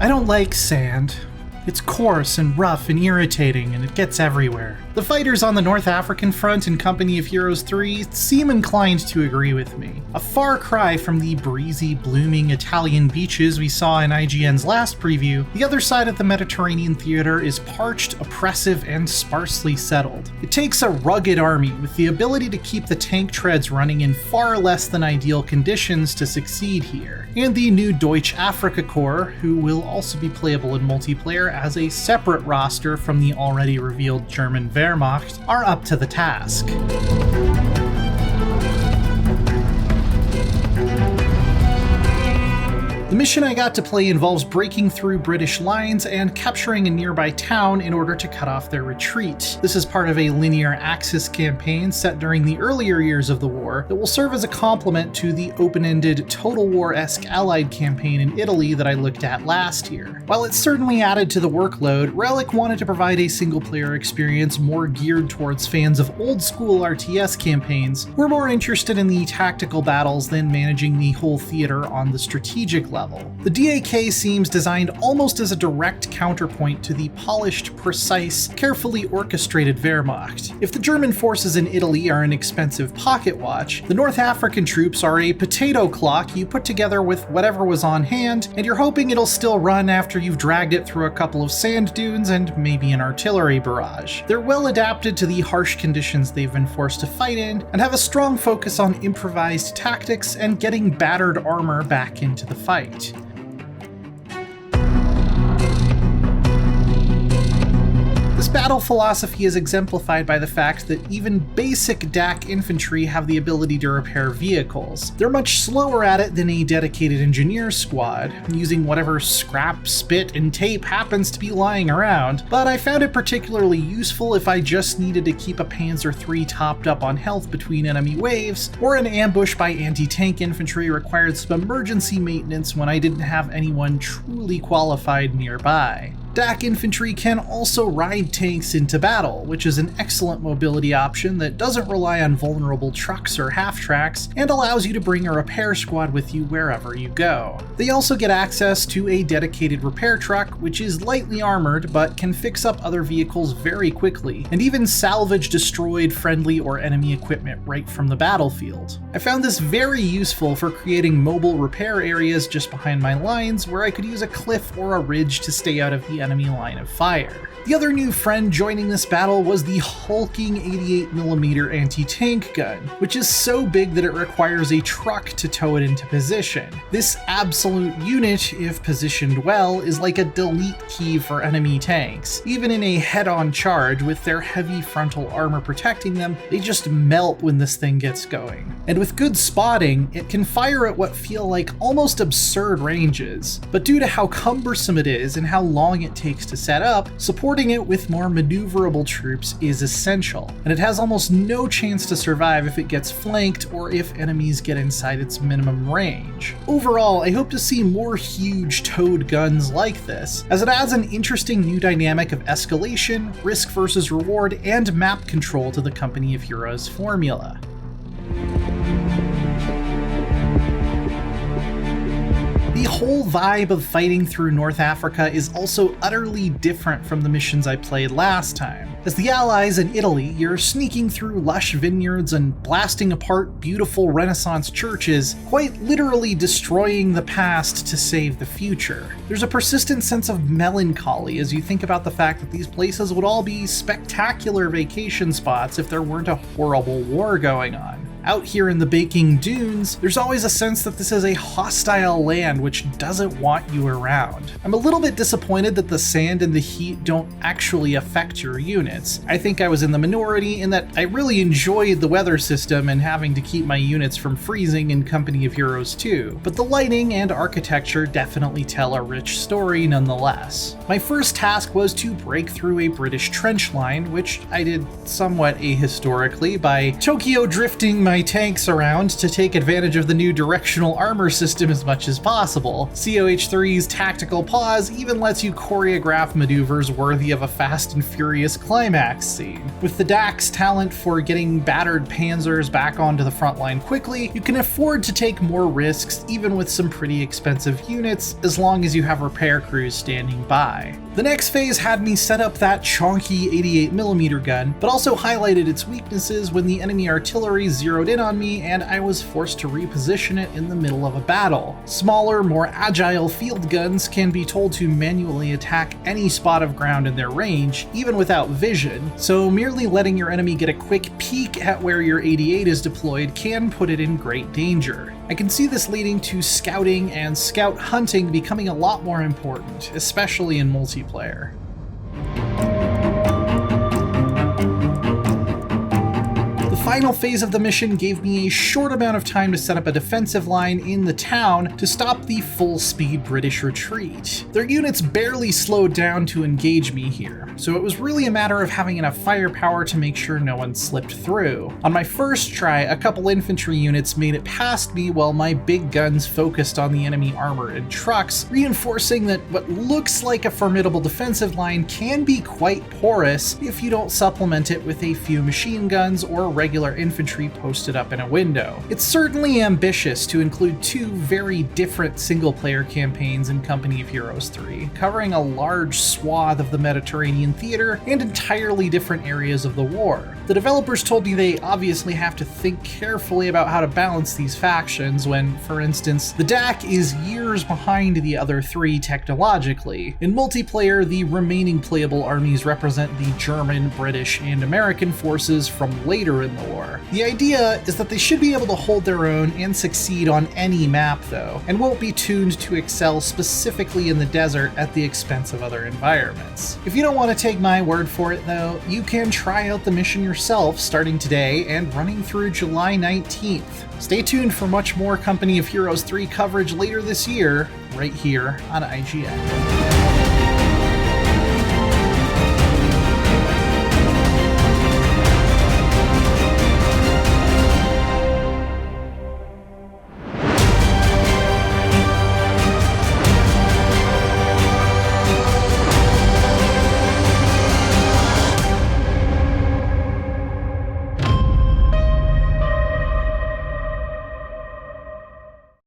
I don't like sand. It's coarse and rough and irritating, and it gets everywhere. The fighters on the North African front in Company of Heroes 3 seem inclined to agree with me. A far cry from the breezy, blooming Italian beaches we saw in IGN's last preview, the other side of the Mediterranean theater is parched, oppressive, and sparsely settled. It takes a rugged army with the ability to keep the tank treads running in far less than ideal conditions to succeed here. And the new Deutsche Afrika Corps, who will also be playable in multiplayer as a separate roster from the already revealed German Wehrmacht, are up to the task. The mission I got to play involves breaking through British lines and capturing a nearby town in order to cut off their retreat. This is part of a linear Axis campaign set during the earlier years of the war that will serve as a complement to the open-ended Total War-esque Allied campaign in Italy that I looked at last year. While it certainly added to the workload, Relic wanted to provide a single-player experience more geared towards fans of old-school RTS campaigns who are more interested in the tactical battles than managing the whole theater on the strategic level. The DAK seems designed almost as a direct counterpoint to the polished, precise, carefully orchestrated Wehrmacht. If the German forces in Italy are an expensive pocket watch, the North African troops are a potato clock you put together with whatever was on hand, and you're hoping it'll still run after you've dragged it through a couple of sand dunes and maybe an artillery barrage. They're well adapted to the harsh conditions they've been forced to fight in, and have a strong focus on improvised tactics and getting battered armor back into the fight. This battle philosophy is exemplified by the fact that even basic DAK infantry have the ability to repair vehicles. They're much slower at it than a dedicated engineer squad, using whatever scrap, spit, and tape happens to be lying around, but I found it particularly useful if I just needed to keep a Panzer III topped up on health between enemy waves, or an ambush by anti-tank infantry required some emergency maintenance when I didn't have anyone truly qualified nearby. DAK infantry can also ride tanks into battle, which is an excellent mobility option that doesn't rely on vulnerable trucks or half-tracks, and allows you to bring a repair squad with you wherever you go. They also get access to a dedicated repair truck, which is lightly armored but can fix up other vehicles very quickly, and even salvage destroyed friendly or enemy equipment right from the battlefield. I found this very useful for creating mobile repair areas just behind my lines where I could use a cliff or a ridge to stay out of the enemy line of fire. The other new friend joining this battle was the hulking 88mm anti-tank gun, which is so big that it requires a truck to tow it into position. This absolute unit, if positioned well, is like a delete key for enemy tanks. Even in a head-on charge with their heavy frontal armor protecting them, they just melt when this thing gets going. And with good spotting, it can fire at what feel like almost absurd ranges, but due to how cumbersome it is and how long it takes to set up, supporting it with more maneuverable troops is essential, and it has almost no chance to survive if it gets flanked or if enemies get inside its minimum range. Overall, I hope to see more huge towed guns like this, as it adds an interesting new dynamic of escalation, risk versus reward, and map control to the Company of Heroes formula. The whole vibe of fighting through North Africa is also utterly different from the missions I played last time. As the Allies in Italy, you're sneaking through lush vineyards and blasting apart beautiful Renaissance churches, quite literally destroying the past to save the future. There's a persistent sense of melancholy as you think about the fact that these places would all be spectacular vacation spots if there weren't a horrible war going on. Out here in the baking dunes, there's always a sense that this is a hostile land which doesn't want you around. I'm a little bit disappointed that the sand and the heat don't actually affect your units. I think I was in the minority in that I really enjoyed the weather system and having to keep my units from freezing in Company of Heroes 2, but the lighting and architecture definitely tell a rich story nonetheless. My first task was to break through a British trench line, which I did somewhat ahistorically by Tokyo drifting my my tanks around to take advantage of the new directional armor system as much as possible. COH3's tactical pause even lets you choreograph maneuvers worthy of a Fast and Furious climax scene. With the DAC's talent for getting battered panzers back onto the front line quickly, you can afford to take more risks even with some pretty expensive units, as long as you have repair crews standing by. The next phase had me set up that chonky 88mm gun, but also highlighted its weaknesses when the enemy artillery zeroed in on me and I was forced to reposition it in the middle of a battle. Smaller, more agile field guns can be told to manually attack any spot of ground in their range, even without vision, so merely letting your enemy get a quick peek at where your 88 is deployed can put it in great danger. I can see this leading to scouting and scout hunting becoming a lot more important, especially in multiplayer. The final phase of the mission gave me a short amount of time to set up a defensive line in the town to stop the full-speed British retreat. Their units barely slowed down to engage me here, so it was really a matter of having enough firepower to make sure no one slipped through. On my first try, a couple infantry units made it past me while my big guns focused on the enemy armor and trucks, reinforcing that what looks like a formidable defensive line can be quite porous if you don't supplement it with a few machine guns or regular infantry posted up in a window. It's certainly ambitious to include two very different single-player campaigns in Company of Heroes 3, covering a large swath of the Mediterranean theater and entirely different areas of the war. The developers told me they obviously have to think carefully about how to balance these factions when, for instance, the DAC is years behind the other three technologically. In multiplayer, the remaining playable armies represent the German, British, and American forces from later in the war. The idea is that they should be able to hold their own and succeed on any map though, and won't be tuned to excel specifically in the desert at the expense of other environments. If you don't want to take my word for it though, you can try out the mission yourself starting today and running through July 19th. Stay tuned for much more Company of Heroes 3 coverage later this year, right here on IGN.